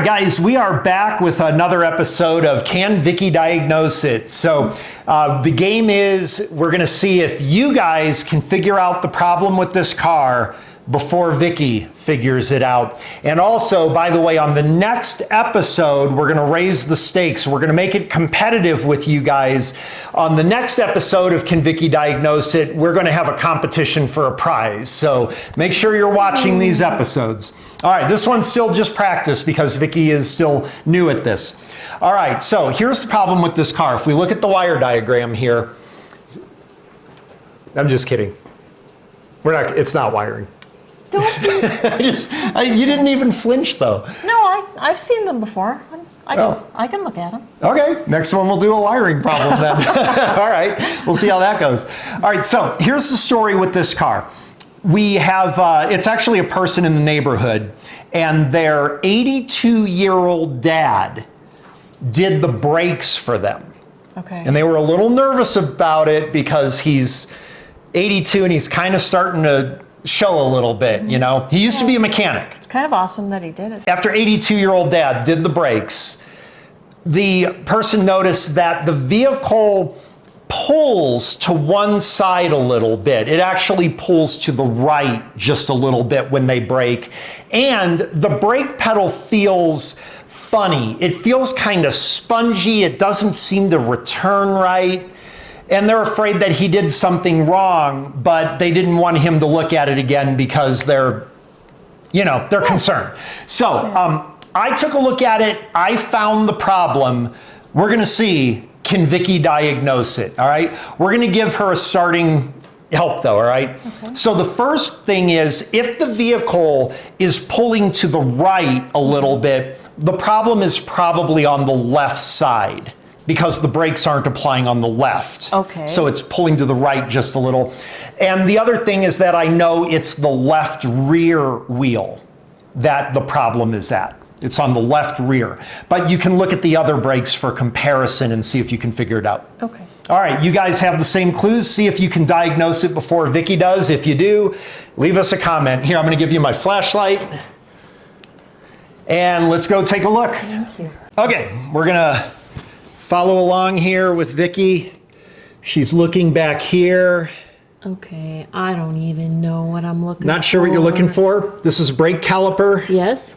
right, guys, we are back with another episode of Can Vicki Diagnose It? So the game is we're going to see if you guys can figure out the problem with this car before Vicki figures it out. And also, by the way, on the next episode, we're going to raise the stakes. We're going to make it competitive with you guys. On the next episode of Can Vicki Diagnose It? We're going to have a competition for a prize. So make sure you're watching these episodes. All right, this one's still just practice because Vicki is still new at this. All right, so here's the problem with this car. If we look at the wire diagram here, I'm just kidding. It's not wiring. Don't you didn't even flinch though. No, I've seen them before. I can look at them. Okay, next one we'll do a wiring problem then. All right, we'll see how that goes. All right, so here's the story with this car. We have, it's actually a person in the neighborhood, and their 82-year-old dad did the brakes for them. Okay. And they were a little nervous about it because he's 82 and he's kind of starting to show a little bit, you know? He used to be a mechanic. It's kind of awesome that he did it. After 82-year-old dad did the brakes, the person noticed that the vehicle pulls to one side a little bit. It actually pulls to the right just a little bit when they brake. And the brake pedal feels funny. It feels kind of spongy. It doesn't seem to return right. And they're afraid that he did something wrong, but they didn't want him to look at it again because they're concerned. So I took a look at it. I found the problem. We're going to see, can Vicki diagnose it? All right. We're going to give her a starting help though. All right. Okay. So the first thing is, if the vehicle is pulling to the right a little bit, the problem is probably on the left side, because the brakes aren't applying on the left. Okay. So it's pulling to the right just a little. And the other thing is that I know it's the left rear wheel that the problem is at. It's on the left rear. But you can look at the other brakes for comparison and see if you can figure it out. Okay. All right, you guys have the same clues. See if you can diagnose it before Vicki does. If you do, leave us a comment. Here, I'm going to give you my flashlight. And let's go take a look. Thank you. Okay, we're going to follow along here with Vicki. She's looking back here. Okay, I don't even know what I'm looking for. Not sure what you're looking for? This is brake caliper. Yes.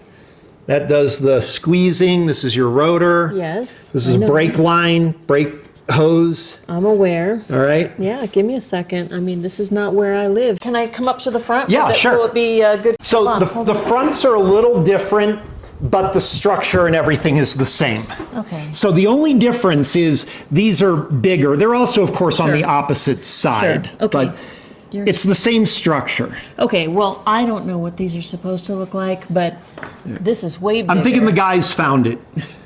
That does the squeezing. This is your rotor. Yes. This is brake line, brake hose. I'm aware. All right. Yeah, give me a second. I mean, this is not where I live. Can I come up to the front? Yeah, sure. Will it be good? So the fronts are a little different, but the structure and everything is the same. Okay. So the only difference is these are bigger. They're also, of course, on the opposite side. Sure. Okay. But it's the same structure. Okay, well, I don't know what these are supposed to look like, but this is way bigger. I'm thinking the guys found it.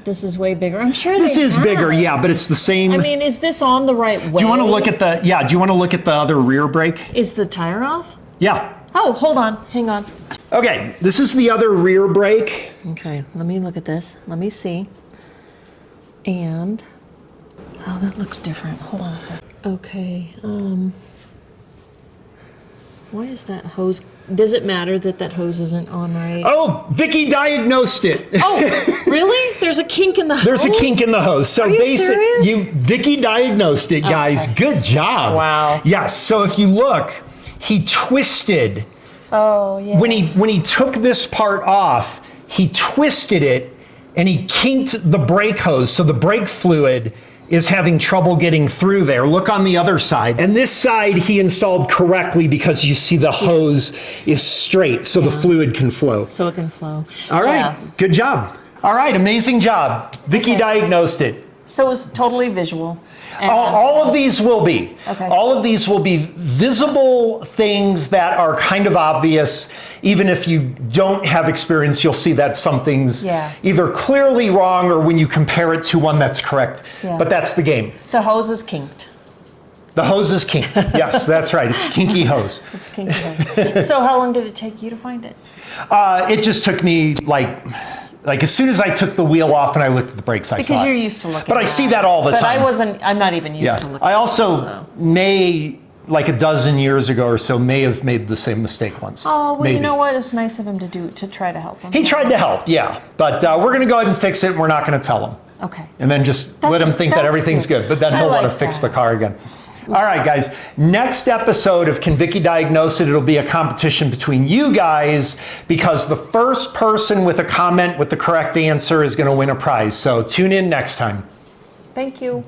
This is way bigger. I'm sure this is bigger, yeah, but it's the same. I mean, is this on the right way? Do you want to look at the, do you want to look at the other rear brake? Is the tire off? Yeah. Oh, hold on, hang on. Okay, this is the other rear brake. Okay, let me look at this. Let me see. And, oh, that looks different. Hold on a sec. Okay, why is that hose, does it matter that that hose isn't on right? Oh, Vicki diagnosed it. Oh, really? There's a kink in the hose? There's a kink in the hose. So basically, Vicki diagnosed it, guys. Okay. Good job. Wow. Yes, so if you look, he twisted. Oh, yeah. When he took this part off, he twisted it and he kinked the brake hose, so the brake fluid is having trouble getting through there. Look on the other side. And this side he installed correctly because you see the hose is straight, so the fluid can flow. So it can flow. All right, good job. All right, amazing job. Vicki diagnosed it. So it's totally visual. All of these will be. Okay. All of these will be visible things that are kind of obvious. Even if you don't have experience, you'll see that something's either clearly wrong or when you compare it to one that's correct. Yeah. But that's the game. The hose is kinked. The hose is kinked. Yes, that's right. It's a kinky hose. It's a kinky hose. So how long did it take you to find it? It just took me like as soon as I took the wheel off and I looked at the brakes, I saw it. Because you're used to looking at But I see that all the time. But I'm not even used to looking I also may like a dozen years ago or so, may have made the same mistake once. Oh, well, Maybe. you know what? It was nice of him to try to help him. He tried to help, yeah. But we're going to go ahead and fix it, and we're not going to tell him. Okay. And then just let him think that everything's good. But then he'll want to fix the car again. All right, guys. Next episode of Can Vicki Diagnose It? It'll be a competition between you guys, because the first person with a comment with the correct answer is going to win a prize. So tune in next time. Thank you.